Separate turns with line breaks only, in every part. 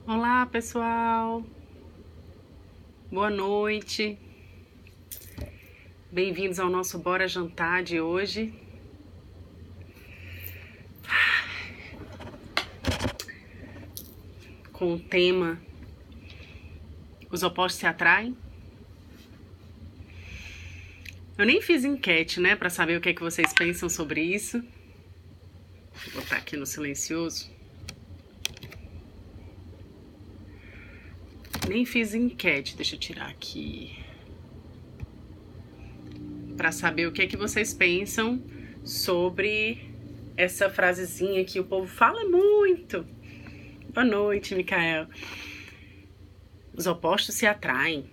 Olá, pessoal. Boa noite. Bem-vindos ao nosso Bora Jantar de hoje. Com o tema Os opostos se atraem. Eu nem fiz enquete, né, para saber o que é que vocês pensam sobre isso. Vou botar aqui no silencioso. Nem fiz enquete, deixa eu tirar aqui. Para saber o que é que vocês pensam sobre essa frasezinha que o povo fala muito. Boa noite, Micael. Os opostos se atraem.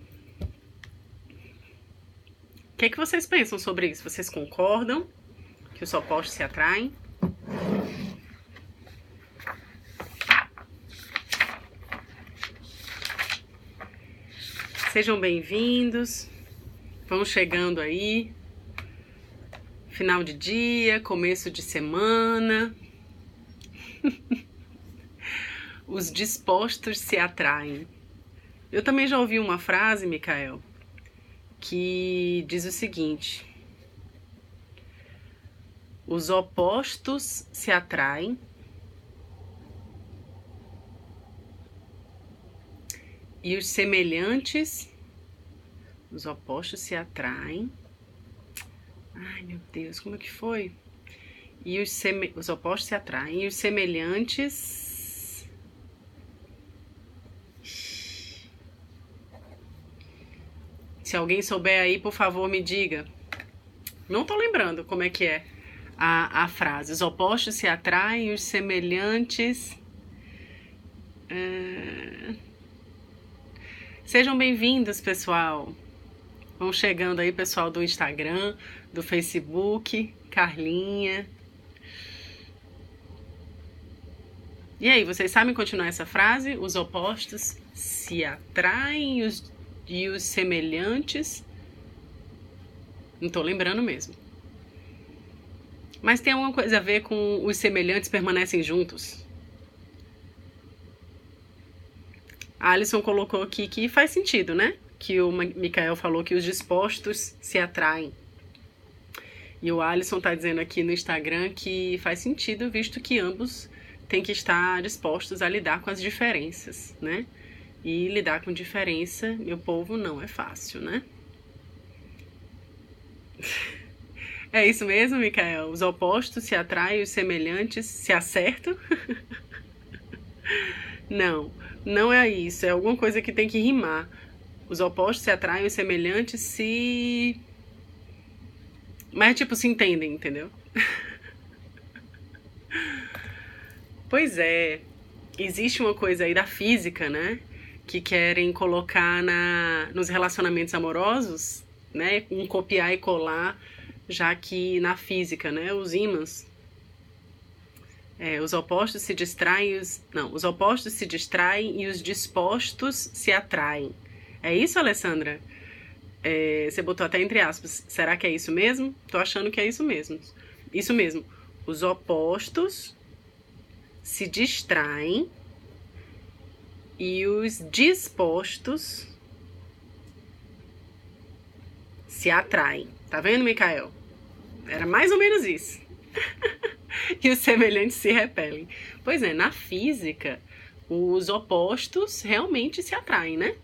O que é que vocês pensam sobre isso? Vocês concordam que os opostos se atraem? Sejam bem-vindos. Vão chegando aí. Final de dia, começo de semana. Os dispostos se atraem. Eu também já ouvi uma frase, Micael, que diz o seguinte: os opostos se atraem e os semelhantes, os opostos se atraem. Ai, meu Deus, como é que foi? E os opostos se atraem e os semelhantes. Se alguém souber aí, por favor, me diga. Não tô lembrando como é que é a frase. Os opostos se atraem e os semelhantes. Sejam bem-vindos, pessoal. Vão chegando aí, pessoal do Instagram, do Facebook, Carlinha. E aí, vocês sabem continuar essa frase? Os opostos se atraem e os semelhantes. Não tô lembrando mesmo. Mas tem alguma coisa a ver com os semelhantes permanecem juntos? A Alisson colocou aqui que faz sentido, né? Que o Micael falou que os dispostos se atraem. E o Alisson tá dizendo aqui no Instagram que faz sentido, visto que ambos têm que estar dispostos a lidar com as diferenças, né? E lidar com diferença, meu povo, não é fácil, né? É isso mesmo, Micael? Os opostos se atraem e os semelhantes se acertam? Não, não é isso. É alguma coisa que tem que rimar. Os opostos se atraem e os semelhantes se... Mas, tipo, se entendem, entendeu? Pois é. Existe uma coisa aí da física, né? Que querem colocar nos relacionamentos amorosos, né? Um copiar e colar, já que na física, né? Os ímãs, os opostos se distraem, os opostos se distraem e os dispostos se atraem. É isso, Alessandra? Você botou até entre aspas. Será que é isso mesmo? Tô achando que é isso mesmo. Isso mesmo. Os opostos se distraem e os dispostos se atraem. Tá vendo, Micael? Era mais ou menos isso. E os semelhantes se repelem. Pois é, na física, os opostos realmente se atraem, né?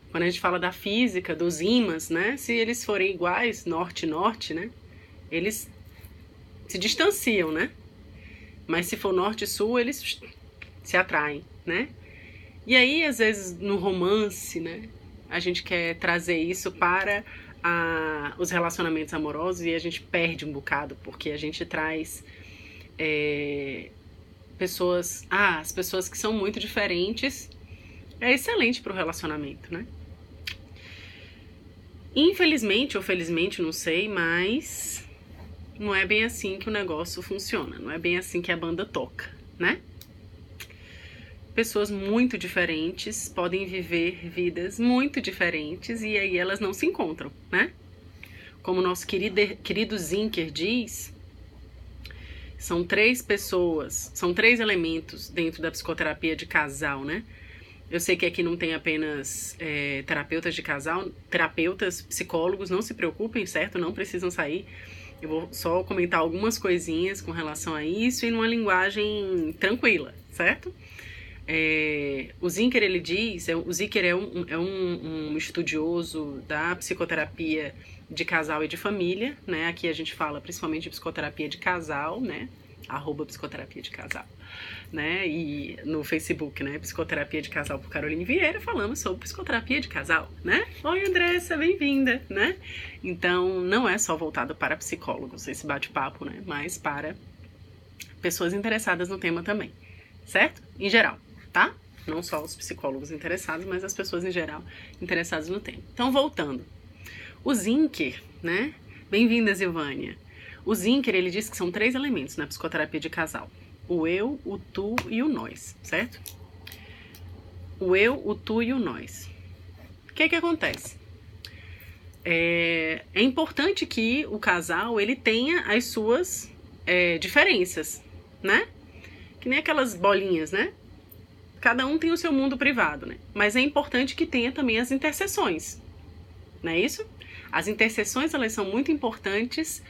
Quando a gente fala da física, dos ímãs, né? Se eles forem iguais, norte-norte, né? Eles se distanciam, né? Mas se for norte-sul, eles se atraem, né? E aí, às vezes, no romance, né? A gente quer trazer isso para os relacionamentos amorosos e a gente perde um bocado, porque a gente traz pessoas... as pessoas que são muito diferentes é excelente para o relacionamento, né? Infelizmente ou felizmente, não sei, mas não é bem assim que o negócio funciona. Não é bem assim que a banda toca, né? Pessoas muito diferentes podem viver vidas muito diferentes e aí elas não se encontram, né? Como o nosso querido Zinker diz, são 3 pessoas, são 3 elementos dentro da psicoterapia de casal, né? Eu sei que aqui não tem apenas terapeutas de casal, terapeutas, psicólogos, não se preocupem, certo? Não precisam sair. Eu vou só comentar algumas coisinhas com relação a isso e numa linguagem tranquila, certo? O Zinker, ele diz, o Zinker é um estudioso da psicoterapia de casal e de família, né? Aqui a gente fala principalmente de psicoterapia de casal, né? @psicoterapia de casal, né? E no Facebook, né? Psicoterapia de casal por Caroline Vieira, falamos sobre psicoterapia de casal, né? Oi, Andressa, bem-vinda, né? Então, não é só voltado para psicólogos esse bate-papo, né? Mas para pessoas interessadas no tema também, certo? Em geral, tá? Não só os psicólogos interessados, mas as pessoas em geral interessadas no tema. Então, voltando. O Zinker, né? Bem-vinda, Silvânia. O Zinker, ele diz que são 3 elementos na psicoterapia de casal. O eu, o tu e o nós, certo? O eu, o tu e o nós. O que acontece? É importante que o casal, ele tenha as suas diferenças, né? Que nem aquelas bolinhas, né? Cada um tem o seu mundo privado, né? Mas é importante que tenha também as interseções, não é isso? As interseções, elas são muito importantes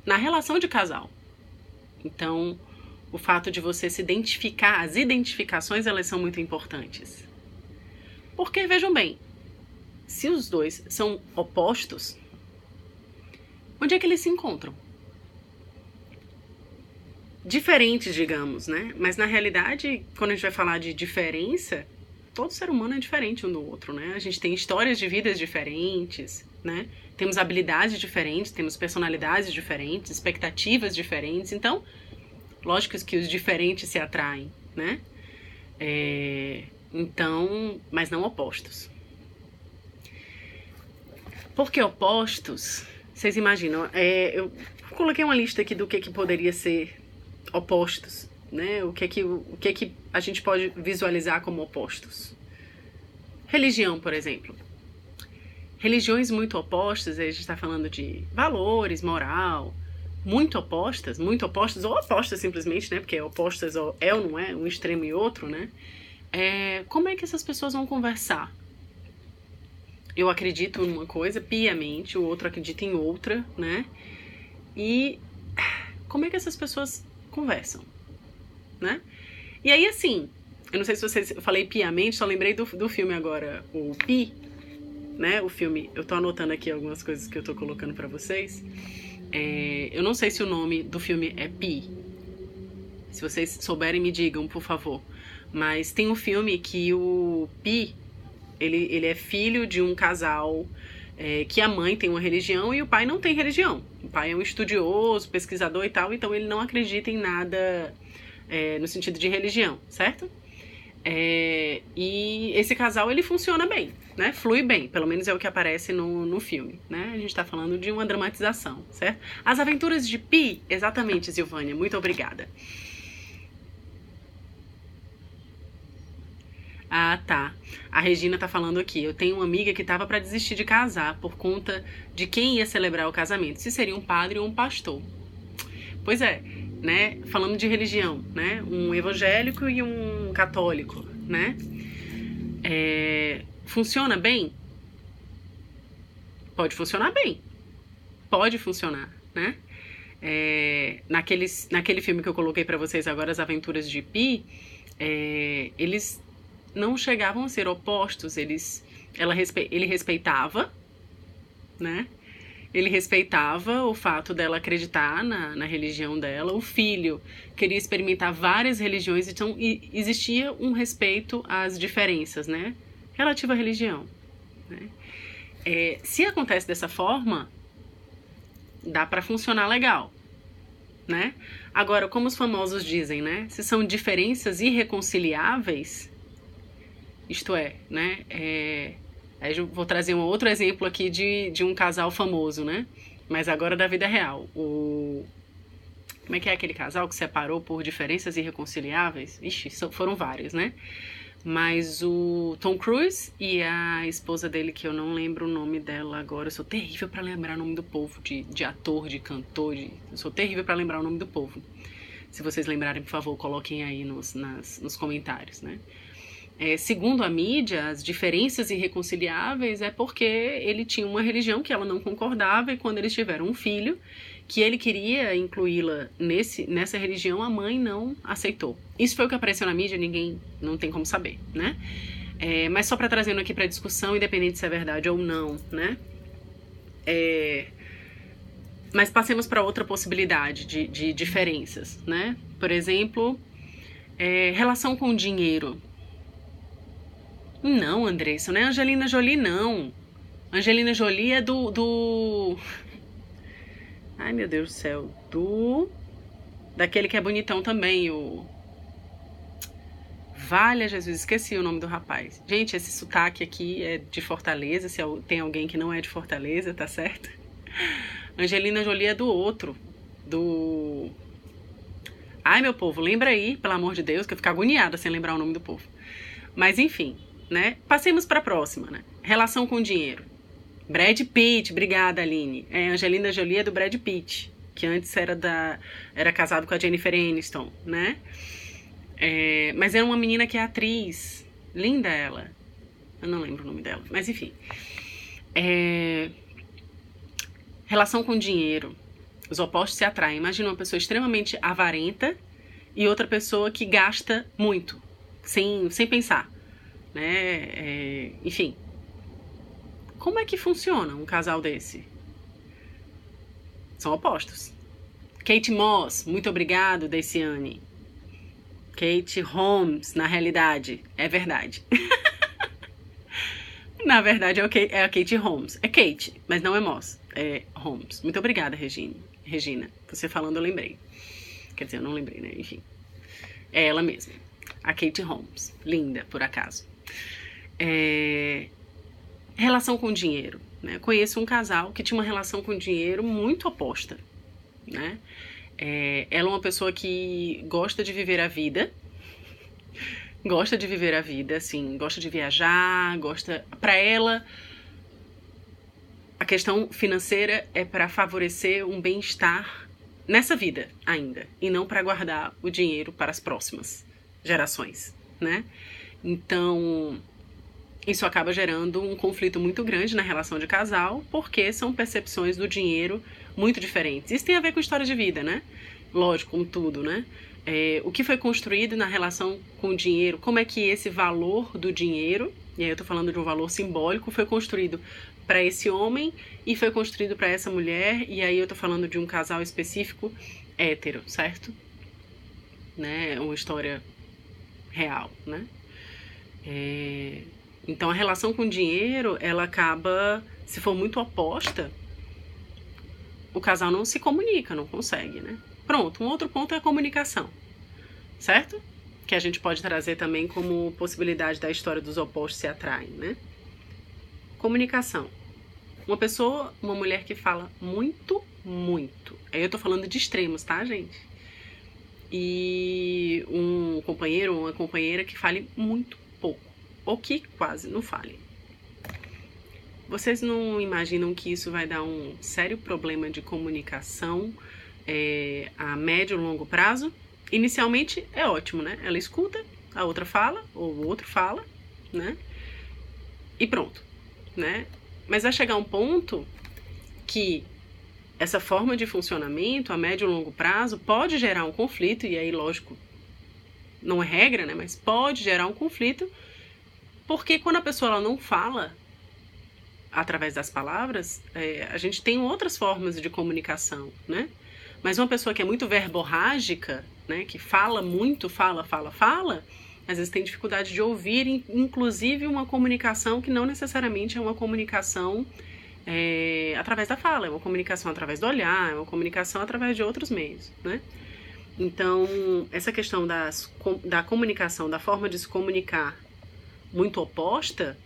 na relação de casal. Então, o fato de você se identificar, as identificações, elas são muito importantes. Porque, vejam bem, se os dois são opostos, onde é que eles se encontram? Diferentes, digamos, né? Mas, na realidade, quando a gente vai falar de diferença, todo ser humano é diferente um do outro, né? A gente tem histórias de vidas diferentes, né? Temos habilidades diferentes, temos personalidades diferentes, expectativas diferentes. Então, lógico que os diferentes se atraem, né? Então, mas não opostos. Por que opostos? Vocês imaginam? Eu coloquei uma lista aqui do que poderia ser opostos, né? O que a gente pode visualizar como opostos? Religião, por exemplo. Religiões muito opostas, a gente está falando de valores, moral, muito opostas ou opostas simplesmente, né? Porque opostas ou não é, um extremo e outro, né? Como é que essas pessoas vão conversar? Eu acredito em uma coisa piamente, o outro acredita em outra, né? E como é que essas pessoas conversam, né? E aí, assim, eu não sei se vocês... Eu falei piamente, só lembrei do filme agora, o Pi, né? O filme, eu tô anotando aqui algumas coisas que eu tô colocando pra vocês. Eu não sei se o nome do filme é Pi. Se vocês souberem, me digam, por favor. Mas tem um filme que o Pi, ele é filho de um casal que a mãe tem uma religião e o pai não tem religião. O pai é um estudioso, pesquisador e tal, então ele não acredita em nada no sentido de religião, certo? E esse casal, ele funciona bem, né? Flui bem, pelo menos é o que aparece no filme, né? A gente tá falando de uma dramatização, certo? As Aventuras de Pi, exatamente, Silvânia, muito obrigada. Ah, tá. A Regina tá falando aqui. Eu tenho uma amiga que tava pra desistir de casar por conta de quem ia celebrar o casamento. Se seria um padre ou um pastor. Pois é, né? Falando de religião, né? Um evangélico e um católico, né? Funciona bem? Pode funcionar bem. Pode funcionar, né? Naquele filme que eu coloquei pra vocês agora, As Aventuras de Pi, eles não chegavam a ser opostos, ele respeitava, né? Ele respeitava o fato dela acreditar na religião dela. O filho queria experimentar várias religiões, então existia um respeito às diferenças, né? Relativa à religião, né? Se acontece dessa forma, dá para funcionar legal, né? Agora, como os famosos dizem, né? Se são diferenças irreconciliáveis, isto é, né? Aí eu vou trazer um outro exemplo aqui de um casal famoso, né? Mas agora da vida real. Como é que é aquele casal que separou por diferenças irreconciliáveis? Ixi, foram vários, né? Mas o Tom Cruise e a esposa dele, que eu não lembro o nome dela agora, eu sou terrível pra lembrar o nome do povo, de ator, de cantor, eu sou terrível pra lembrar o nome do povo. Se vocês lembrarem, por favor, coloquem aí nos comentários, né? Segundo a mídia, as diferenças irreconciliáveis é porque ele tinha uma religião que ela não concordava e quando eles tiveram um filho, que ele queria incluí-la nessa religião, a mãe não aceitou. Isso foi o que apareceu na mídia, ninguém não tem como saber, né? Mas só para trazendo aqui para discussão, independente se é verdade ou não, né? Mas passemos para outra possibilidade de diferenças, né? Por exemplo, relação com o dinheiro. Não, André, isso não é Angelina Jolie, não. Angelina Jolie é do... Ai, meu Deus do céu. Daquele que é bonitão também, o... Valha Jesus, esqueci o nome do rapaz. Gente, esse sotaque aqui é de Fortaleza, se tem alguém que não é de Fortaleza, tá certo? Angelina Jolie é do outro. Ai, meu povo, lembra aí, pelo amor de Deus, que eu fico agoniada sem lembrar o nome do povo. Mas enfim, né? Passemos para a próxima, né? Relação com dinheiro. Brad Pitt, obrigada, Aline. Angelina Jolie é do Brad Pitt, que antes era casado com a Jennifer Aniston, né? Mas era uma menina que é atriz. Linda ela. Eu não lembro o nome dela, mas enfim. Relação com dinheiro. Os opostos se atraem. Imagina uma pessoa extremamente avarenta e outra pessoa que gasta muito, sem pensar, né? Enfim. Como é que funciona um casal desse? São opostos. Kate Moss, muito obrigado, Deiciane. Kate Holmes, na realidade, é verdade. Na verdade, é a Kate Holmes. É Kate, mas não é Moss. É Holmes. Muito obrigada, Regina. Você falando, eu lembrei. Quer dizer, eu não lembrei, né? Enfim. É ela mesma. A Kate Holmes. Linda, por acaso. Relação com dinheiro. Né? Conheço um casal que tinha uma relação com dinheiro muito oposta. Né? Ela é uma pessoa que gosta de viver a vida. Gosta de viver a vida, assim, gosta de viajar, Pra ela, a questão financeira é para favorecer um bem-estar nessa vida ainda, e não para guardar o dinheiro para as próximas gerações, né? Então, isso acaba gerando um conflito muito grande na relação de casal, porque são percepções do dinheiro muito diferentes. Isso tem a ver com história de vida, né? Lógico, como tudo, né? O que foi construído na relação com o dinheiro, como é que esse valor do dinheiro, e aí eu tô falando de um valor simbólico, foi construído para esse homem e foi construído para essa mulher, e aí eu tô falando de um casal específico hétero, certo? Né? É uma história real, né? Então a relação com o dinheiro, ela acaba, se for muito oposta, o casal não se comunica, não consegue, né? Pronto, um outro ponto é a comunicação, certo? Que a gente pode trazer também como possibilidade da história dos opostos se atraem, né? Comunicação. Uma mulher que fala muito, muito. Aí eu tô falando de extremos, tá, gente? E um companheiro ou uma companheira que fale muito pouco, ou que quase não fale. Vocês não imaginam que isso vai dar um sério problema de comunicação a médio e longo prazo? Inicialmente é ótimo, né? Ela escuta, a outra fala, ou o outro fala, né? E pronto, né? Mas vai chegar um ponto que essa forma de funcionamento a médio e longo prazo pode gerar um conflito, e aí, lógico, não é regra, né? Mas pode gerar um conflito, porque quando a pessoa ela não fala através das palavras, a gente tem outras formas de comunicação, né? Mas uma pessoa que é muito verborrágica, né, que fala muito, fala, às vezes tem dificuldade de ouvir, inclusive uma comunicação que não necessariamente é uma comunicação através da fala, é uma comunicação através do olhar, é uma comunicação através de outros meios, né? Então, essa questão da comunicação, da forma de se comunicar muito oposta,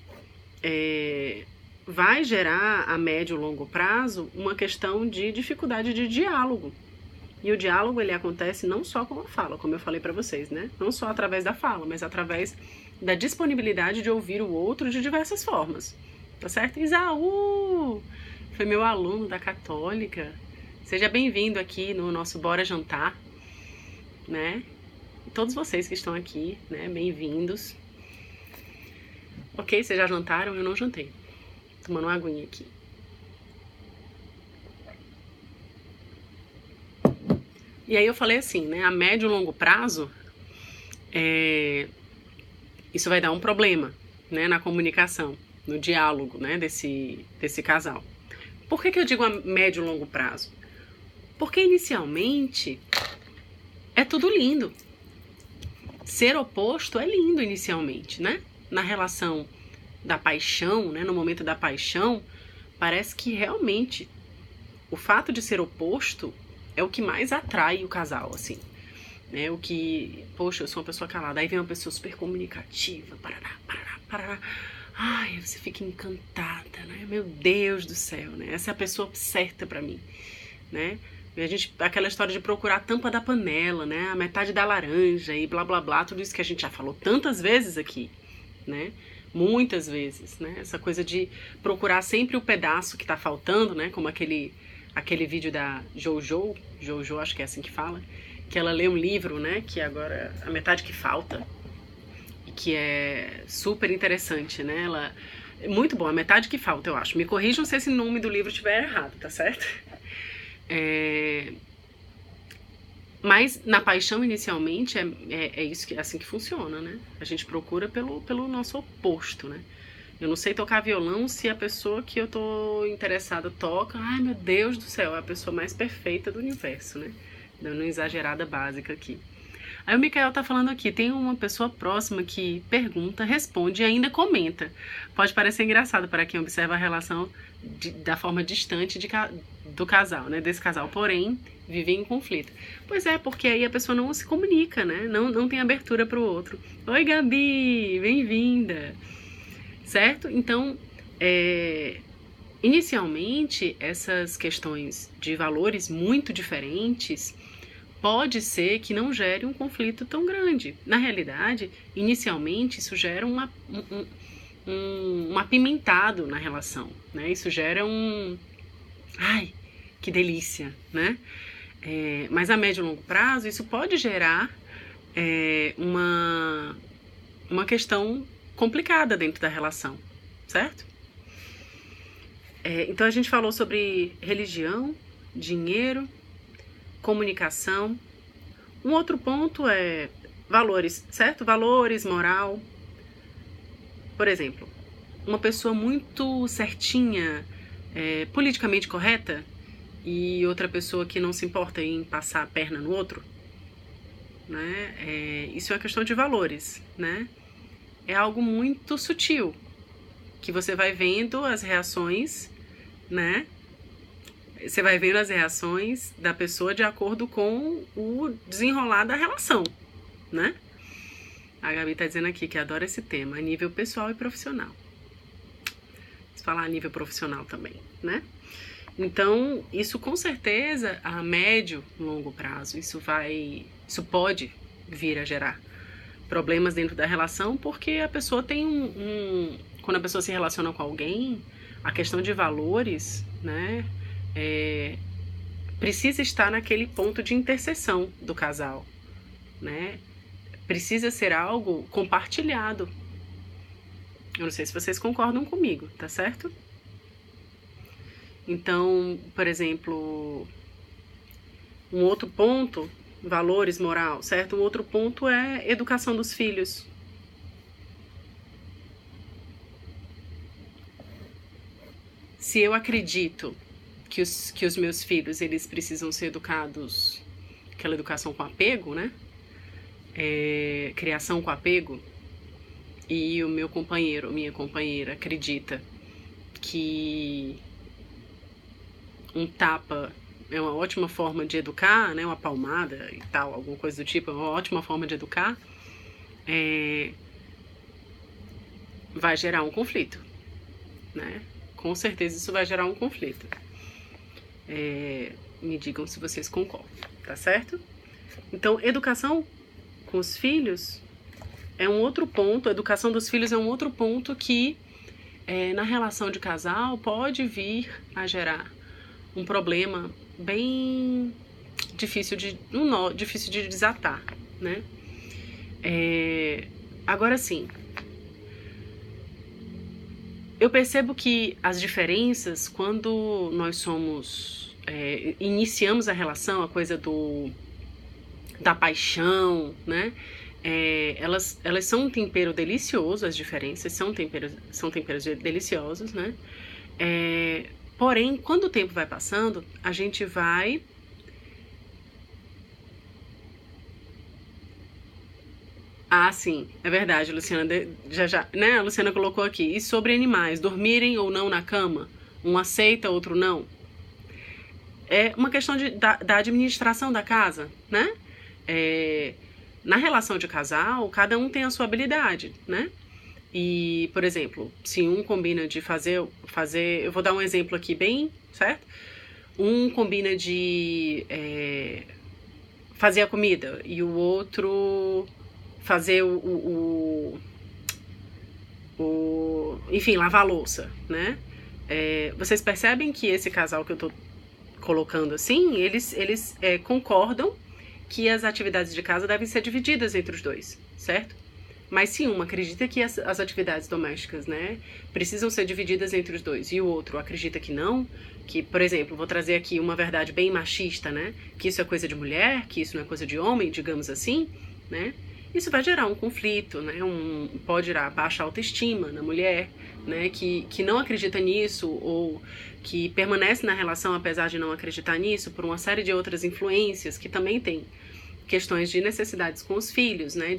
vai gerar a médio e longo prazo uma questão de dificuldade de diálogo, E o diálogo, ele acontece não só com a fala, como eu falei pra vocês, né? Não só através da fala, mas através da disponibilidade de ouvir o outro de diversas formas. Tá certo? Isaú! Foi meu aluno da Católica. Seja bem-vindo aqui no nosso Bora Jantar, né? Todos vocês que estão aqui, né? Bem-vindos. Ok, vocês já jantaram? Eu não jantei. Tomando uma aguinha aqui. E aí eu falei assim, né? A médio e longo prazo, isso vai dar um problema, né? Na comunicação, no diálogo, né? Desse casal. Por que eu digo a médio e longo prazo? Porque inicialmente é tudo lindo. Ser oposto é lindo inicialmente, né? Na relação da paixão, né? No momento da paixão, parece que realmente o fato de ser oposto é o que mais atrai o casal, assim. Né? O que, poxa, eu sou uma pessoa calada, aí vem uma pessoa super comunicativa, parará, parará, parará. Ai, você fica encantada, né? Meu Deus do céu, né? Essa é a pessoa certa pra mim, né? E aquela história de procurar a tampa da panela, né? A metade da laranja e blá blá blá, tudo isso que a gente já falou tantas vezes aqui, né? Muitas vezes, né? Essa coisa de procurar sempre o pedaço que tá faltando, né? Como aquele vídeo da Jojo, acho que é assim que fala, que ela lê um livro, né? Que agora a metade que falta, e que é super interessante, né? Ela é muito bom, a metade que falta, eu acho. Me corrijam se esse nome do livro estiver errado, tá certo? Mas na paixão inicialmente é isso que, assim que funciona, né? A gente procura pelo nosso oposto, né? Eu não sei tocar violão se a pessoa que eu tô interessada toca, ai meu Deus do céu, é a pessoa mais perfeita do universo, né? Dando uma exagerada básica aqui. Aí o Mikael tá falando aqui, tem uma pessoa próxima que pergunta, responde e ainda comenta. Pode parecer engraçado para quem observa a relação da forma distante do casal, né? Desse casal, porém, vive em conflito. Pois é, porque aí a pessoa não se comunica, né? Não tem abertura pro outro. Oi, Gabi! Bem-vinda! Certo? Então, inicialmente, essas questões de valores muito diferentes pode ser que não gere um conflito tão grande. Na realidade, inicialmente, isso gera um apimentado na relação, né? Isso gera ai, que delícia, né? Mas a médio e longo prazo, isso pode gerar uma questão complicada dentro da relação, certo? Então a gente falou sobre religião, dinheiro, comunicação. Um outro ponto é valores, certo? Valores, moral. Por exemplo, uma pessoa muito certinha, politicamente correta, e outra pessoa que não se importa em passar a perna no outro, né? Isso é uma questão de valores, né? É algo muito sutil, que você vai vendo as reações, né? Você vai vendo as reações da pessoa de acordo com o desenrolar da relação, né? A Gabi tá dizendo aqui que adora esse tema, a nível pessoal e profissional. Vou falar a nível profissional também, né? Então, isso com certeza, a médio e longo prazo, isso pode vir a gerar problemas dentro da relação, porque a pessoa tem quando a pessoa se relaciona com alguém, a questão de valores, né, precisa estar naquele ponto de interseção do casal, né? Precisa ser algo compartilhado. Eu não sei se vocês concordam comigo, tá certo? Então, por exemplo, um outro ponto, valores, moral, certo? Um outro ponto é educação dos filhos. Se eu acredito que os meus filhos, eles precisam ser educados, aquela educação com apego, né? Criação com apego, e o meu companheiro, minha companheira, acredita que um tapa é uma ótima forma de educar, né? Uma palmada e tal, alguma coisa do tipo, é uma ótima forma de educar, vai gerar um conflito, né? Com certeza isso vai gerar um conflito. me digam se vocês concordam, tá certo? Então, educação com os filhos é um outro ponto, a educação dos filhos é um outro ponto que na relação de casal pode vir a gerar um problema bem difícil de desatar, né? Agora sim, eu percebo que as diferenças, quando nós iniciamos a relação, a coisa da paixão, né? Elas são um tempero delicioso, as diferenças são temperos deliciosos, né? Porém, quando o tempo vai passando, a gente vai sim, é verdade, Luciana, já, né? A Luciana colocou aqui. E sobre animais, dormirem ou não na cama? Um aceita, outro não? É uma questão da administração da casa, né? Na relação de casal, cada um tem a sua habilidade, né? E, por exemplo, se um combina de fazer, eu vou dar um exemplo aqui bem, certo? Um combina de fazer a comida e o outro fazer enfim, lavar a louça, né? Vocês percebem que esse casal que eu tô colocando assim, eles concordam que as atividades de casa devem ser divididas entre os dois, certo? Mas se um acredita que as atividades domésticas, né, precisam ser divididas entre os dois e o outro acredita que não, que, por exemplo, vou trazer aqui uma verdade bem machista, né, que isso é coisa de mulher, que isso não é coisa de homem, digamos assim, né, isso vai gerar um conflito, né, pode gerar baixa autoestima na mulher, né, que não acredita nisso ou que permanece na relação apesar de não acreditar nisso por uma série de outras influências que também tem questões de necessidades com os filhos, né,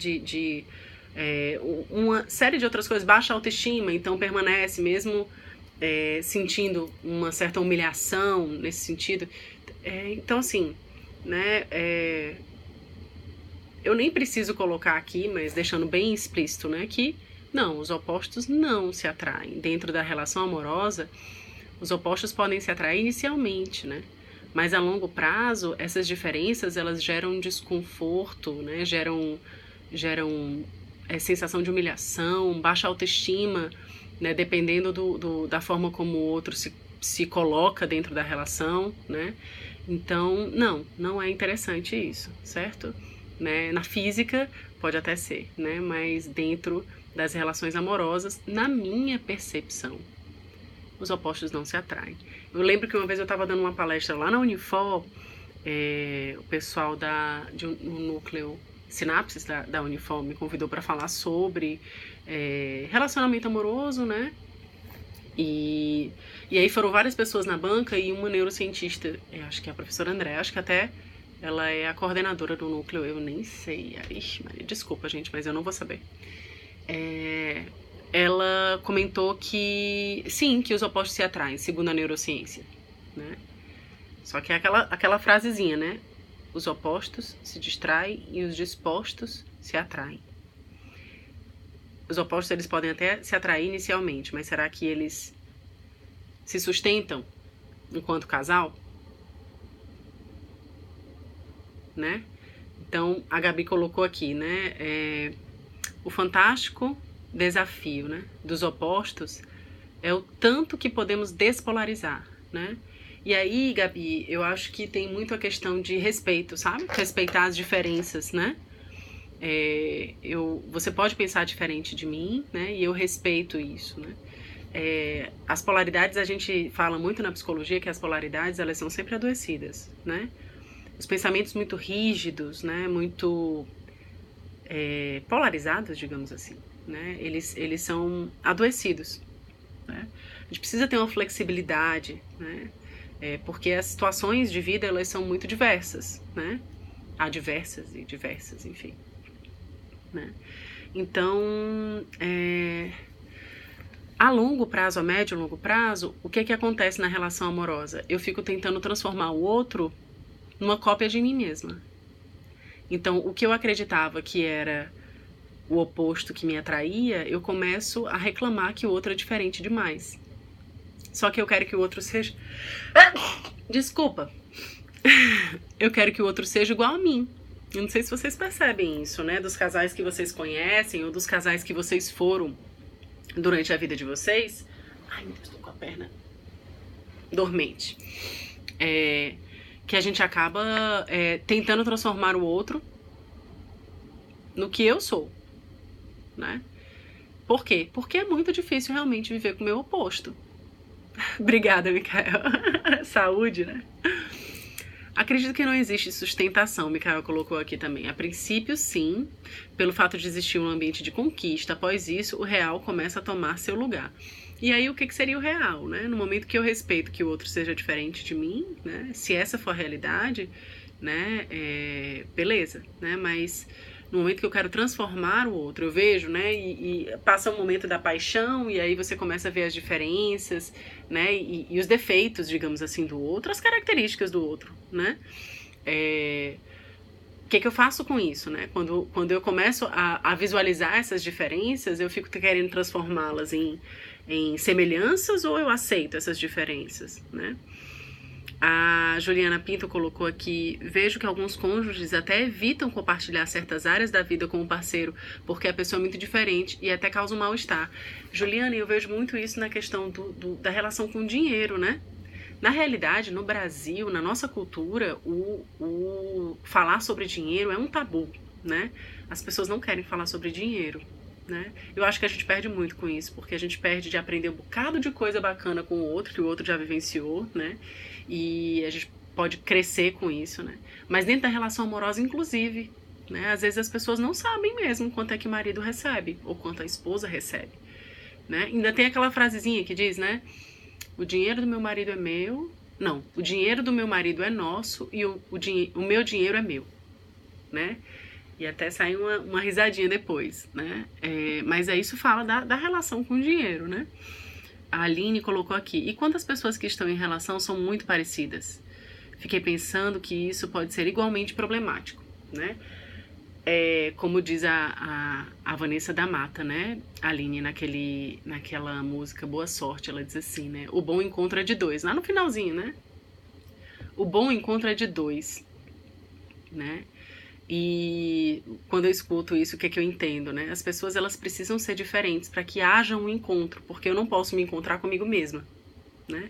uma série de outras coisas, baixa autoestima, então permanece mesmo sentindo uma certa humilhação nesse sentido. Então, assim, né, eu nem preciso colocar aqui, mas deixando bem explícito, né, que não, os opostos não se atraem. Dentro da relação amorosa, os opostos podem se atrair inicialmente, né, mas a longo prazo, essas diferenças, elas geram desconforto, né, geram sensação de humilhação, baixa autoestima, né, dependendo da forma como o outro se coloca dentro da relação, né? Então, não é interessante isso, certo? Né? Na física pode até ser, né? Mas dentro das relações amorosas, na minha percepção, os opostos não se atraem. Eu lembro que uma vez eu estava dando uma palestra lá na Unifor, o pessoal de um núcleo Sinapses da Unifor me convidou para falar sobre relacionamento amoroso, né? E aí foram várias pessoas na banca e uma neurocientista, acho que é a professora André, acho que até ela é a coordenadora do núcleo, eu nem sei. Ixi, Maria, desculpa, gente, mas eu não vou saber. Ela comentou que sim, que os opostos se atraem, segundo a neurociência, né? Só que é aquela frasezinha, né? Os opostos se distraem e os dispostos se atraem. Os opostos, eles podem até se atrair inicialmente, mas será que eles se sustentam enquanto casal? Né? Então, a Gabi colocou aqui, né? O fantástico desafio, né, dos opostos é o tanto que podemos despolarizar, né? E aí, Gabi, eu acho que tem muito a questão de respeito, sabe? Respeitar as diferenças, né? Você pode pensar diferente de mim, né? E eu respeito isso, né? As polaridades, a gente fala muito na psicologia que as polaridades, elas são sempre adoecidas, né? Os pensamentos muito rígidos, né? Muito polarizados, digamos assim, né? Eles são adoecidos, né? A gente precisa ter uma flexibilidade, né? Porque as situações de vida, elas são muito diversas, né? Há diversas e diversas, enfim, né? Então, a longo prazo, a médio e longo prazo, o que acontece na relação amorosa? Eu fico tentando transformar o outro numa cópia de mim mesma. Então, o que eu acreditava que era o oposto que me atraía, eu começo a reclamar que o outro é diferente demais. Só que eu quero que o outro seja... Desculpa! Eu quero que o outro seja igual a mim. Eu não sei se vocês percebem isso, né? Dos casais que vocês conhecem ou dos casais que vocês foram durante a vida de vocês. Ai, meu Deus, tô com a perna dormente. Que a gente acaba tentando transformar o outro no que eu sou, né? Por quê? Porque é muito difícil realmente viver com o meu oposto. Obrigada, Micael. Saúde, né? Acredito que não existe sustentação, Micael colocou aqui também. A princípio, sim, pelo fato de existir um ambiente de conquista. Após isso, o real começa a tomar seu lugar. E aí, o que seria o real, né? No momento que eu respeito que o outro seja diferente de mim, né? Se essa for a realidade, né? Beleza, né? Mas no momento que eu quero transformar o outro, eu vejo, né? E passa um momento da paixão, e aí você começa a ver as diferenças, né? E os defeitos, digamos assim, do outro, as características do outro, né? O que eu faço com isso, né? Quando eu começo a visualizar essas diferenças, eu fico querendo transformá-las em semelhanças, ou eu aceito essas diferenças, né? A Juliana Pinto colocou aqui: vejo que alguns cônjuges até evitam compartilhar certas áreas da vida com o parceiro porque a pessoa é muito diferente e até causa um mal-estar. Juliana, eu vejo muito isso na questão da relação com o dinheiro, né? Na realidade, no Brasil, na nossa cultura, o falar sobre dinheiro é um tabu, né? As pessoas não querem falar sobre dinheiro, né? Eu acho que a gente perde muito com isso, porque a gente perde de aprender um bocado de coisa bacana com o outro, que o outro já vivenciou, né? E a gente pode crescer com isso, né? Mas dentro da relação amorosa, inclusive, né? Às vezes as pessoas não sabem mesmo quanto é que o marido recebe, ou quanto a esposa recebe, né? Ainda tem aquela frasezinha que diz, né? O dinheiro do meu marido é meu. Não, o dinheiro do meu marido é nosso e o meu dinheiro é meu, né? E até sai uma risadinha depois, né? Mas isso fala da relação com o dinheiro, né? A Aline colocou aqui: e quantas pessoas que estão em relação são muito parecidas? Fiquei pensando que isso pode ser igualmente problemático, né? Como diz a Vanessa da Mata, né? A Aline, naquela música Boa Sorte, ela diz assim, né? O bom encontro é de dois. Lá no finalzinho, né? O bom encontro é de dois, né? E quando eu escuto isso, o que é que eu entendo, né? As pessoas, elas precisam ser diferentes para que haja um encontro, porque eu não posso me encontrar comigo mesma, né?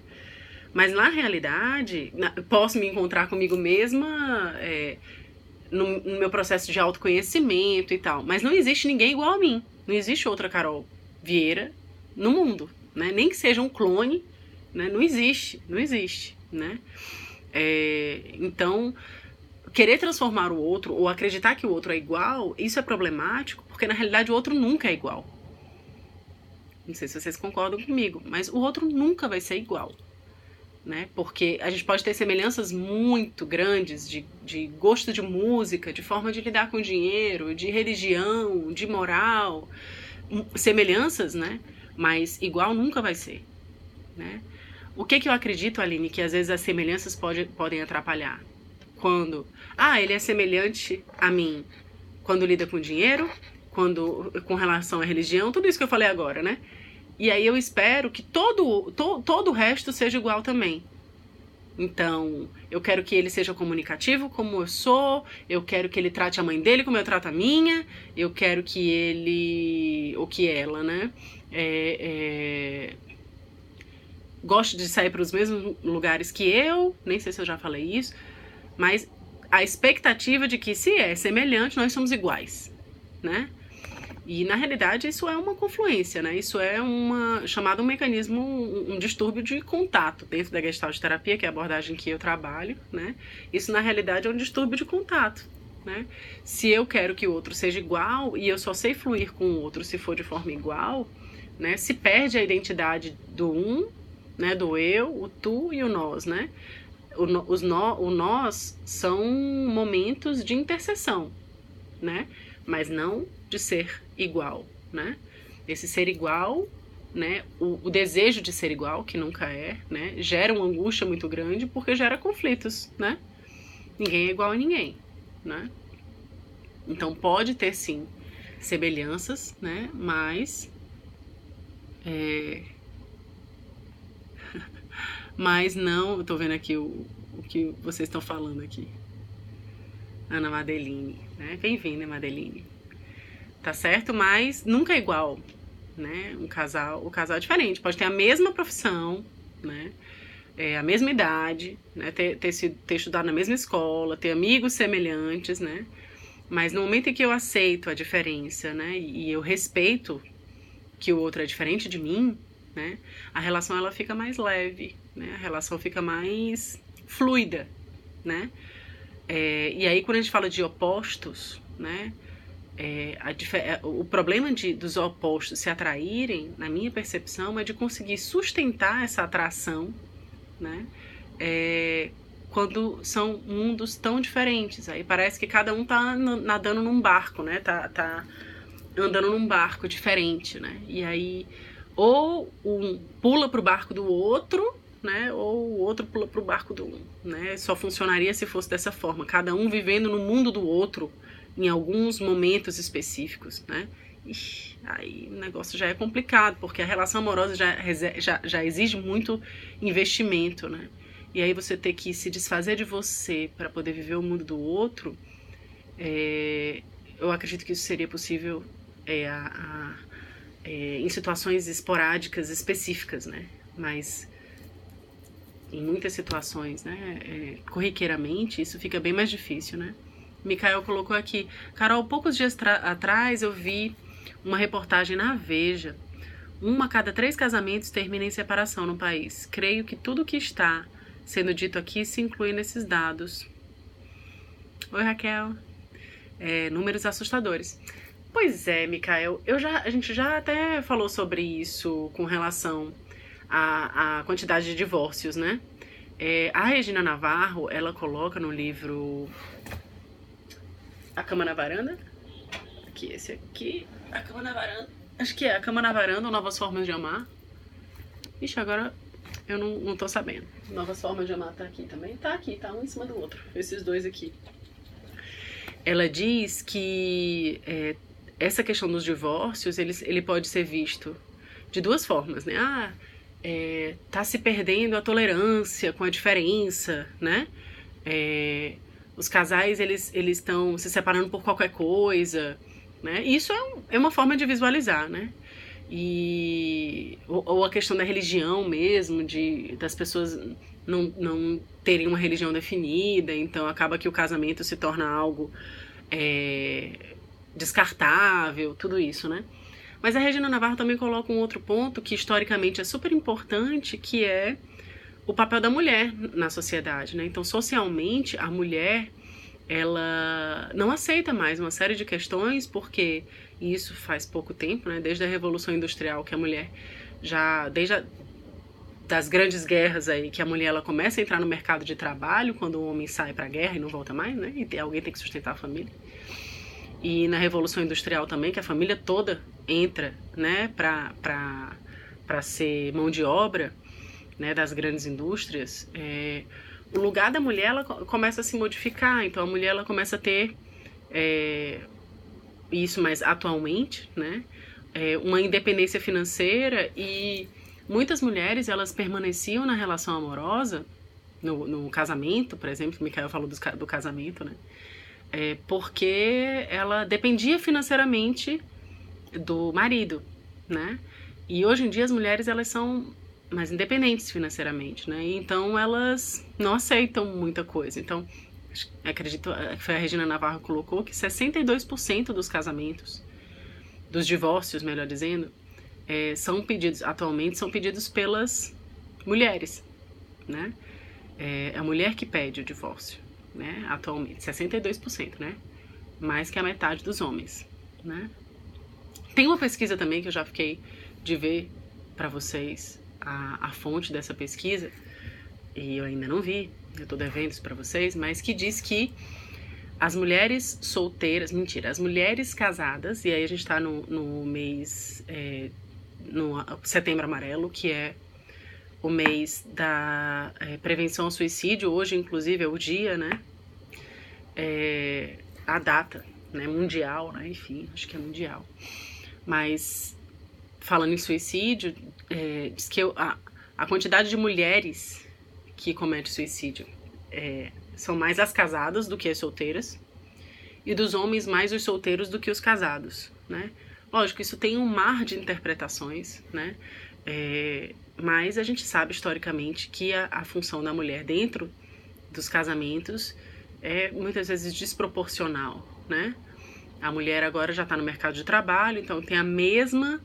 Mas na realidade, posso me encontrar comigo mesma no meu processo de autoconhecimento e tal, mas não existe ninguém igual a mim. Não existe outra Carol Vieira no mundo, né? Nem que seja um clone, né? Não existe, né? Então, querer transformar o outro ou acreditar que o outro é igual, isso é problemático, porque na realidade o outro nunca é igual. Não sei se vocês concordam comigo, mas o outro nunca vai ser igual, né? Porque a gente pode ter semelhanças muito grandes de gosto de música, de forma de lidar com o dinheiro, de religião, de moral, semelhanças, né? Mas igual nunca vai ser, né? O que eu acredito, Aline, que às vezes as semelhanças podem atrapalhar? Quando, ele é semelhante a mim quando lida com dinheiro, com relação à religião, tudo isso que eu falei agora, né? E aí eu espero que todo o resto seja igual também. Então, eu quero que ele seja comunicativo como eu sou, eu quero que ele trate a mãe dele como eu trato a minha, eu quero que ele, ou que ela, né? Goste de sair para os mesmos lugares que eu, nem sei se eu já falei isso, mas a expectativa de que se é semelhante, nós somos iguais, né? E na realidade isso é uma confluência, né? Isso é chamado um mecanismo, um distúrbio de contato dentro da Gestalt terapia, que é a abordagem que eu trabalho, né? Isso na realidade é um distúrbio de contato, né? Se eu quero que o outro seja igual e eu só sei fluir com o outro se for de forma igual, né? Se perde a identidade do né? Do eu, o tu e o nós, né? O nós são momentos de interseção, né? Mas não de ser igual, né? Esse ser igual, né? O desejo de ser igual, que nunca é, né? Gera uma angústia muito grande porque gera conflitos, né? Ninguém é igual a ninguém, né? Então pode ter sim semelhanças, né? Mas mas não, eu tô vendo aqui o que vocês estão falando aqui. Ana Madeline, né? Bem-vinda, Madeline. Tá certo? Mas nunca é igual, né? O casal é diferente. Pode ter a mesma profissão, né? A mesma idade, né? Ter estudado na mesma escola, ter amigos semelhantes, né? Mas no momento em que eu aceito a diferença, né? E eu respeito que o outro é diferente de mim, né? A relação ela fica mais leve, né? A relação fica mais fluida, né? E aí quando a gente fala de opostos, né? O problema dos opostos se atraírem, na minha percepção, é de conseguir sustentar essa atração, né? Quando são mundos tão diferentes. Aí parece que cada um tá nadando num barco, né? Tá andando num barco diferente, né? E aí, ou um pula pro barco do outro, né? Ou o outro pula pro barco do um, né? Só funcionaria se fosse dessa forma. Cada um vivendo no mundo do outro em alguns momentos específicos, né? Ixi, aí o negócio já é complicado, porque a relação amorosa já exige muito investimento, né? E aí você ter que se desfazer de você para poder viver o mundo do outro, eu acredito que isso seria possível em situações esporádicas específicas, né? Mas em muitas situações, né? Corriqueiramente, isso fica bem mais difícil, né? Mikael colocou aqui: Carol, poucos dias atrás eu vi uma reportagem na Veja. 1 a cada 3 casamentos termina em separação no país. Creio que tudo que está sendo dito aqui se inclui nesses dados. Oi, Raquel. Números assustadores. Pois é, Mikael, a gente já até falou sobre isso com relação à quantidade de divórcios, né? A Regina Navarro, ela coloca no livro A Cama na Varanda. Aqui, esse aqui. A Cama na Varanda. Acho que é A Cama na Varanda ou Novas Formas de Amar. Ixi, agora eu não tô sabendo. Novas Formas de Amar tá aqui também? Tá aqui, tá um em cima do outro. Esses dois aqui. Ela diz que essa questão dos divórcios, ele pode ser visto de 2 formas, né? Tá se perdendo a tolerância com a diferença, né? Os casais, eles estão se separando por qualquer coisa, né? Isso é uma forma de visualizar, né? Ou a questão da religião mesmo, das pessoas não terem uma religião definida, então acaba que o casamento se torna algo descartável, tudo isso, né? Mas a Regina Navarro também coloca um outro ponto que historicamente é super importante, que é o papel da mulher na sociedade, né? Então, socialmente, a mulher, ela não aceita mais uma série de questões, porque isso faz pouco tempo, né? Desde a Revolução Industrial, que a mulher das grandes guerras aí, que a mulher ela começa a entrar no mercado de trabalho quando o homem sai para a guerra e não volta mais, né? E alguém tem que sustentar a família. E na Revolução Industrial também, que a família toda entra, né, para ser mão de obra, né, das grandes indústrias. O lugar da mulher ela começa a se modificar, então a mulher ela começa a ter isso mais atualmente, né, uma independência financeira, e muitas mulheres elas permaneciam na relação amorosa, no casamento, por exemplo, o Mikael falou do casamento, né, porque ela dependia financeiramente do marido, né, e hoje em dia as mulheres elas são mais independentes financeiramente, né, e então elas não aceitam muita coisa. Então, acredito que foi a Regina Navarro que colocou que 62% dos casamentos, dos divórcios, melhor dizendo, atualmente são pedidos pelas mulheres, né? É a mulher que pede o divórcio, né? Atualmente, 62%, né? Mais que a metade dos homens, né? Tem uma pesquisa também que eu já fiquei de ver para vocês a fonte dessa pesquisa, e eu ainda não vi, eu tô devendo isso para vocês, mas que diz que as mulheres solteiras, as mulheres casadas, e aí a gente tá no mês, no Setembro Amarelo, que é o mês da prevenção ao suicídio, hoje inclusive é o dia, né, a data, né, mundial, né, enfim, acho que é mundial. Mas, falando em suicídio, diz que a quantidade de mulheres que cometem suicídio são mais as casadas do que as solteiras, e dos homens mais os solteiros do que os casados, né? Lógico, isso tem um mar de interpretações, né? Mas a gente sabe historicamente que a função da mulher dentro dos casamentos é muitas vezes desproporcional, né? A mulher agora já está no mercado de trabalho, então tem a mesma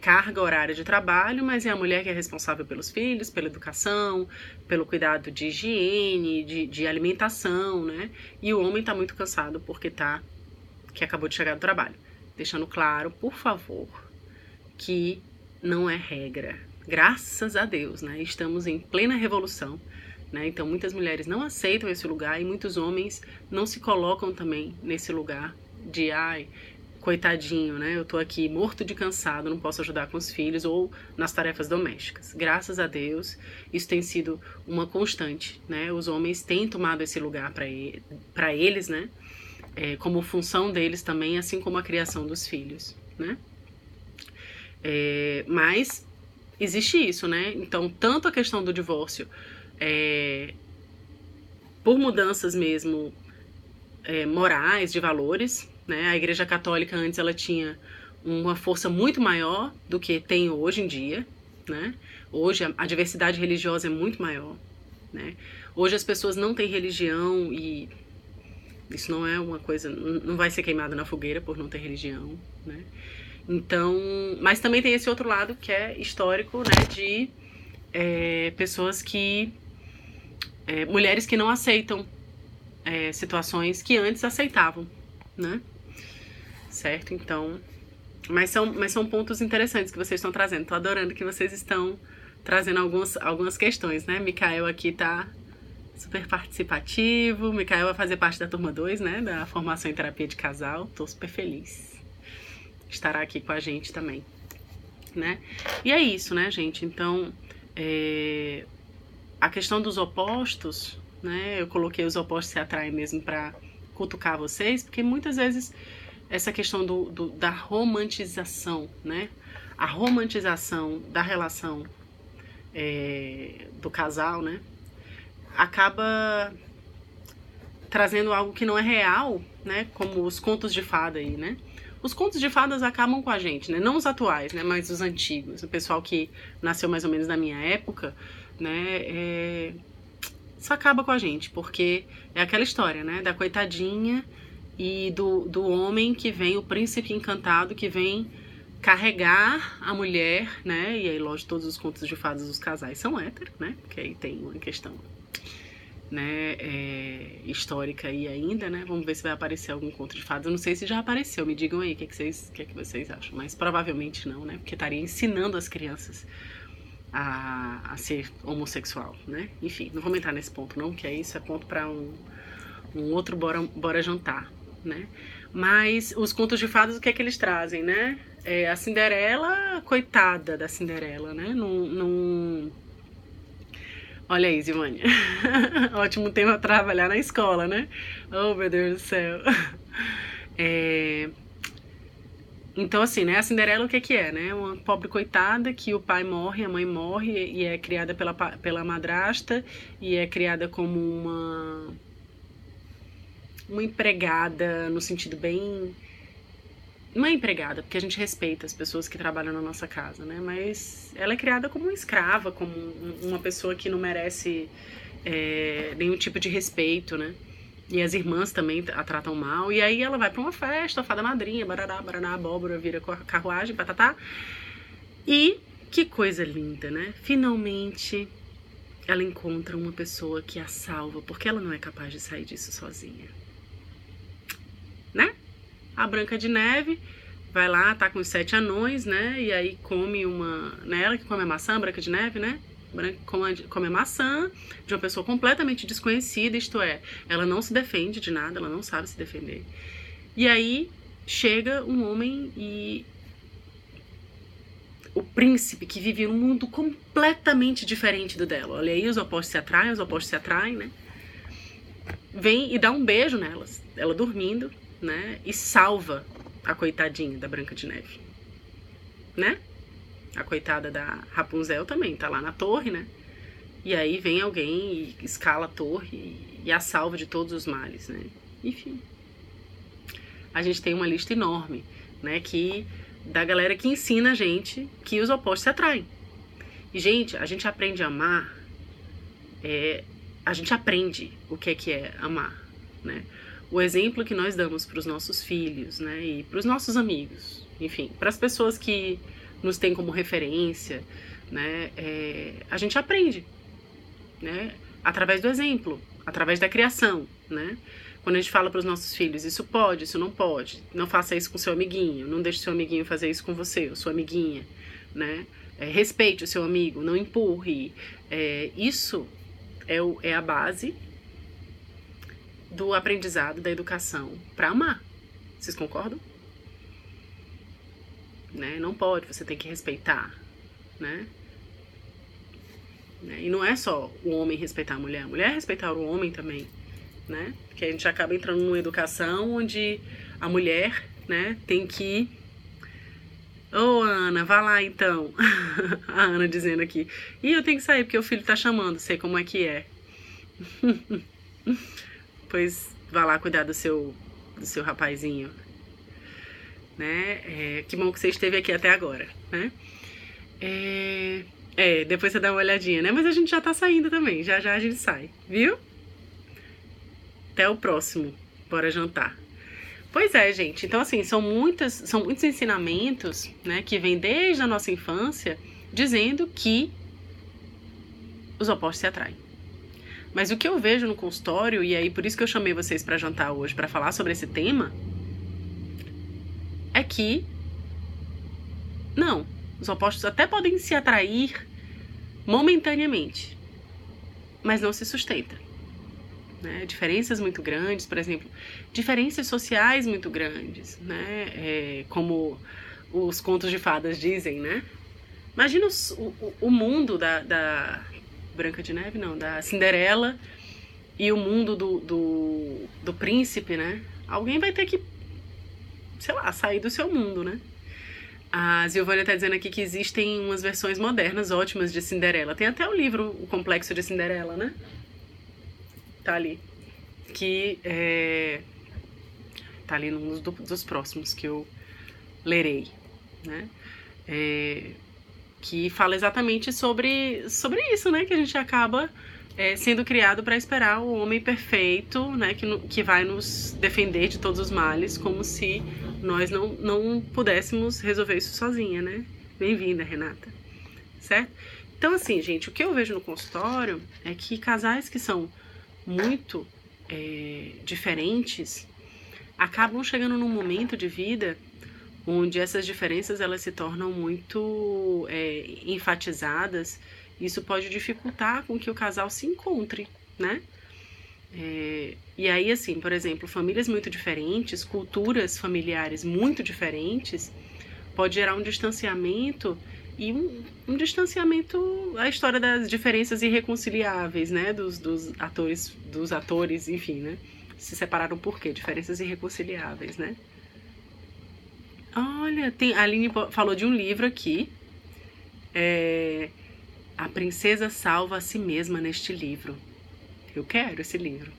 carga horária de trabalho, mas é a mulher que é responsável pelos filhos, pela educação, pelo cuidado de higiene, de alimentação, né? E o homem está muito cansado porque que acabou de chegar do trabalho. Deixando claro, por favor, que não é regra. Graças a Deus, né? Estamos em plena revolução, né? Então muitas mulheres não aceitam esse lugar e muitos homens não se colocam também nesse lugar de coitadinho, né? Eu tô aqui morto de cansado, não posso ajudar com os filhos ou nas tarefas domésticas. Graças a Deus, isso tem sido uma constante, né? Os homens têm tomado esse lugar para eles, né? Como função deles também, assim como a criação dos filhos, né? Mas existe isso, né? Então, tanto a questão do divórcio, por mudanças mesmo morais, de valores, né? A Igreja Católica antes ela tinha uma força muito maior do que tem hoje em dia, né? Hoje a diversidade religiosa é muito maior, né? Hoje as pessoas não têm religião e isso não é uma coisa, não vai ser queimado na fogueira por não ter religião, né? Então, mas também tem esse outro lado que é histórico, né? De pessoas mulheres que não aceitam situações que antes aceitavam, né? Certo? Então, mas são pontos interessantes que vocês estão trazendo. Tô adorando que vocês estão trazendo algumas questões, né? Micael aqui tá super participativo. Micael vai fazer parte da turma 2, né? Da formação em terapia de casal. Tô super feliz. Estará aqui com a gente também, né? E é isso, né, gente? Então, a questão dos opostos, né? Eu coloquei os opostos se atraem mesmo pra cutucar vocês, porque muitas vezes essa questão da romantização, né? A romantização da relação do casal, né? Acaba trazendo algo que não é real, né? Como os contos de fada aí, né? Os contos de fadas acabam com a gente, né? Não os atuais, né? Mas os antigos. O pessoal que nasceu mais ou menos na minha época, né? Isso acaba com a gente, porque é aquela história, né? Da coitadinha e do homem que vem, o príncipe encantado, que vem carregar a mulher, né? E aí, lógico, todos os contos de fadas dos casais são héteros, né? Porque aí tem uma questão, né, histórica aí ainda, né? Vamos ver se vai aparecer algum conto de fadas. Eu não sei se já apareceu, me digam aí o que vocês acham. Mas provavelmente não, né? Porque estaria ensinando as crianças a ser homossexual, né? Enfim, não vou entrar nesse ponto não, que isso é ponto para um outro bora jantar, né? Mas os contos de fadas, o que é que eles trazem, né? A Cinderela, coitada da Cinderela, né? Olha aí, Zivânia. Ótimo tema pra trabalhar na escola, né? Oh, meu Deus do céu. Então, assim, né? A Cinderela, o que é, né? Uma pobre coitada que o pai morre, a mãe morre e é criada pela madrasta e é criada como uma empregada no sentido bem... Não é empregada, porque a gente respeita as pessoas que trabalham na nossa casa, né? Mas ela é criada como uma escrava, como uma pessoa que não merece nenhum tipo de respeito, né? E as irmãs também a tratam mal. E aí ela vai pra uma festa, a fada madrinha, barará, baraná, abóbora, vira carruagem, patatá. E que coisa linda, né? Finalmente ela encontra uma pessoa que a salva, porque ela não é capaz de sair disso sozinha, né? A Branca de Neve vai lá, tá com os 7 anões, né? E aí come né? Ela que come a maçã, a Branca de Neve, né? Come a maçã de uma pessoa completamente desconhecida, isto é, ela não se defende de nada, ela não sabe se defender. E aí chega um homem e o príncipe que vive num mundo completamente diferente do dela. Olha aí, os opostos se atraem, né? Vem e dá um beijo nelas, ela dormindo, né? E salva a coitadinha da Branca de Neve, né? A coitada da Rapunzel também tá lá na torre, né? e aí vem alguém e escala a torre e a salva de todos os males, né? Enfim, a gente tem uma lista enorme, né, da galera que ensina a gente que os opostos se atraem. E, gente, a gente aprende a amar, a gente aprende o que é amar, né? O exemplo que nós damos para os nossos filhos, né, e para os nossos amigos, enfim, para as pessoas que nos têm como referência, né, a gente aprende, né, através do exemplo, através da criação, né? Quando a gente fala para os nossos filhos, isso pode, isso não pode, não faça isso com seu amiguinho, não deixe seu amiguinho fazer isso com você, ou sua amiguinha, né? Respeite o seu amigo, não empurre. Isso é a base do aprendizado, da educação para amar. Vocês concordam? Né? Não pode, você tem que respeitar, né? E não é só o homem respeitar a mulher respeitar o homem também, né? Porque a gente acaba entrando numa educação onde a mulher, né, tem que... Ô, Ana, vá lá então. A Ana dizendo aqui. E eu tenho que sair porque o filho tá chamando, sei como é que é. Pois vá lá cuidar do seu rapazinho, né? Que bom que você esteve aqui até agora, né? Depois você dá uma olhadinha, né? Mas a gente já tá saindo também, já a gente sai, viu? Até o próximo, bora jantar. Pois é, gente, então assim, são muitos ensinamentos, né, que vêm desde a nossa infância, dizendo que os opostos se atraem. Mas o que eu vejo no consultório, e aí por isso que eu chamei vocês para jantar hoje, para falar sobre esse tema, é que não, os opostos até podem se atrair momentaneamente, mas não se sustenta. Né? Diferenças muito grandes, por exemplo, diferenças sociais muito grandes, né? Como os contos de fadas dizem, né? Imagina o mundo da Branca de Neve, não, da Cinderela e o mundo do príncipe, né? Alguém vai ter que, sei lá, sair do seu mundo, né? A Giovânia tá dizendo aqui que existem umas versões modernas ótimas de Cinderela. Tem até o livro O Complexo de Cinderela, né? Tá ali. Que tá ali num dos próximos que eu lerei, né? Que fala exatamente sobre isso, né? Que a gente acaba sendo criado para esperar o homem perfeito, né? Que vai nos defender de todos os males, como se nós não pudéssemos resolver isso sozinha, né? Bem-vinda, Renata. Certo? Então, assim, gente, o que eu vejo no consultório é que casais que são muito diferentes acabam chegando num momento de vida onde essas diferenças elas se tornam muito enfatizadas. Isso pode dificultar com que o casal se encontre, né? E aí, assim, por exemplo, famílias muito diferentes, culturas familiares muito diferentes, pode gerar um distanciamento e um distanciamento, a história das diferenças irreconciliáveis, né, dos atores, enfim, né, se separaram por quê? Diferenças irreconciliáveis, né. Olha, a Aline falou de um livro aqui, A Princesa Salva a Si Mesma neste livro. Eu quero esse livro.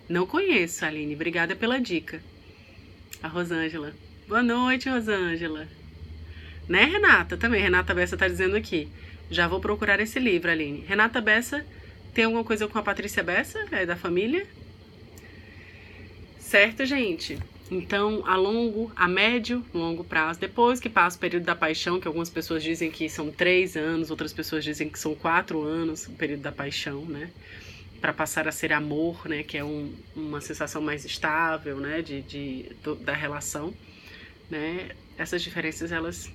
Não conheço, Aline, obrigada pela dica. A Rosângela. Boa noite, Rosângela. Né, Renata? Também, Renata Bessa tá dizendo aqui. Já vou procurar esse livro, Aline. Renata Bessa, tem alguma coisa com a Patrícia Bessa? É da família? Certo, gente? Então, a médio, longo prazo, depois que passa o período da paixão, que algumas pessoas dizem que são 3 anos, outras pessoas dizem que são 4 anos, o período da paixão, né? Para passar a ser amor, né? Que é uma sensação mais estável, né? Da relação, né? Essas diferenças, elas...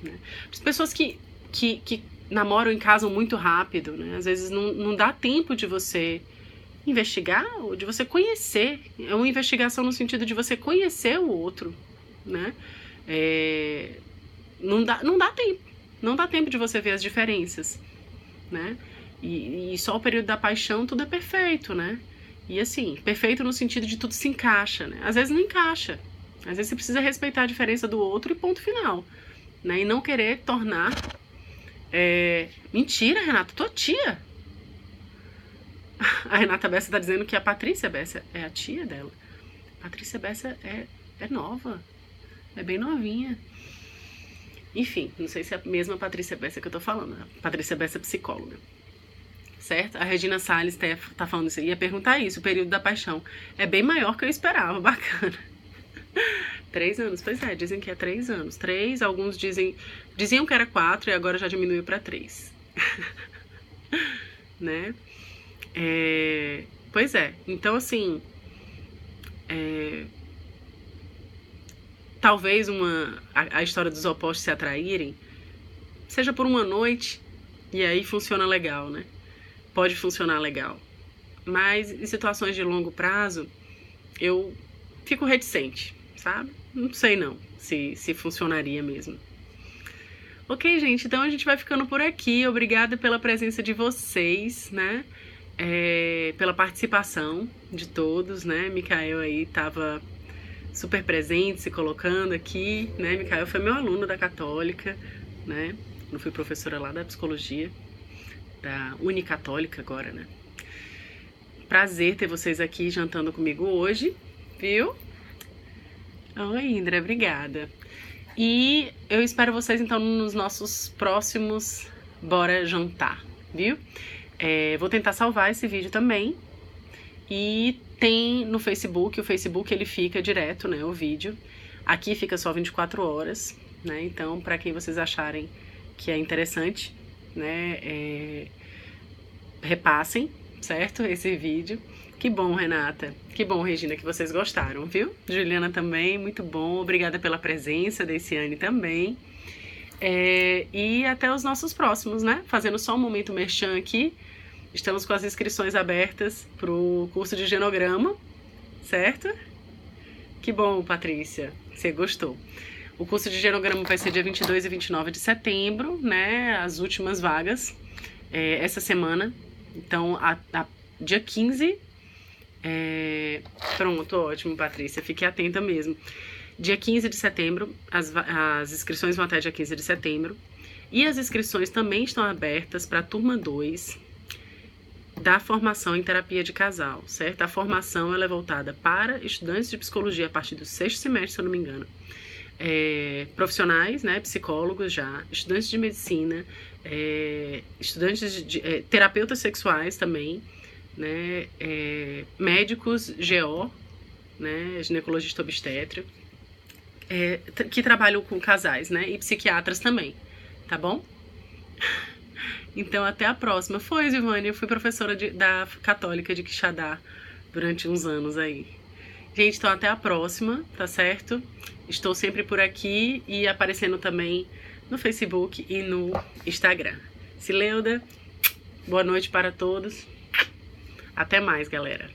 Né? As pessoas que namoram e casam muito rápido, né? Às vezes não dá tempo de você investigar ou de você conhecer. É uma investigação no sentido de você conhecer o outro, né? Não dá tempo. Não dá tempo de você ver as diferenças, né? E só o período da paixão tudo é perfeito, né? E assim, perfeito no sentido de tudo se encaixa, né? Às vezes não encaixa. Às vezes você precisa respeitar a diferença do outro e ponto final, né? E não querer tornar... Mentira, Renata, tua tia. A Renata Bessa tá dizendo que a Patrícia Bessa é a tia dela. Patrícia Bessa é nova. É bem novinha. Enfim, não sei se é a mesma Patrícia Bessa que eu tô falando. A Patrícia Bessa é psicóloga. Certo? A Regina Salles tá falando isso. Ia perguntar isso, o período da paixão. É bem maior que eu esperava, bacana. 3 anos, pois é, dizem que é 3 anos. 3, alguns diziam que era 4 e agora já diminuiu pra 3. Né? Pois é, então assim, talvez a história dos opostos se atraírem seja por uma noite e aí funciona legal, né? Pode funcionar legal. Mas em situações de longo prazo, eu fico reticente, sabe? Não sei não se funcionaria mesmo. Ok, gente, então a gente vai ficando por aqui. Obrigada pela presença de vocês, né? Pela participação de todos, né? Micael aí tava super presente, se colocando aqui, né? Micael foi meu aluno da Católica, né? Eu fui professora lá da psicologia, da Unicatólica agora, né? Prazer ter vocês aqui jantando comigo hoje, viu? Oi, Indra, obrigada. E eu espero vocês, então, nos nossos próximos Bora Jantar, viu? Vou tentar salvar esse vídeo também. E tem no Facebook, o Facebook ele fica direto, né, o vídeo. Aqui fica só 24 horas, né? Então, para quem vocês acharem que é interessante, né, repassem, certo? Esse vídeo. Que bom, Renata. Que bom, Regina, que vocês gostaram, viu? Juliana também, muito bom. Obrigada pela presença, Deiciane também. E até os nossos próximos, né? Fazendo só um momento merchan aqui. Estamos com as inscrições abertas para o curso de genograma, certo? Que bom, Patrícia, você gostou. O curso de genograma vai ser dia 22 e 29 de setembro, né? As últimas vagas essa semana. Então, dia 15... Pronto, ótimo, Patrícia, fique atenta mesmo. Dia 15 de setembro, as inscrições vão até dia 15 de setembro. E as inscrições também estão abertas para a turma 2 da formação em terapia de casal, certo? A formação ela é voltada para estudantes de psicologia a partir do 6º semestre, se eu não me engano. Profissionais, né, psicólogos já, estudantes de medicina, estudantes de terapeutas sexuais também, né, médicos GO, né, ginecologista obstetra, que trabalham com casais, né, e psiquiatras também, tá bom? Então até a próxima. Foi, Zivane, eu fui professora da Católica de Quixadá durante uns anos aí. Gente, então até a próxima, tá certo? Estou sempre por aqui e aparecendo também no Facebook e no Instagram. Sileuda, boa noite para todos. Até mais, galera.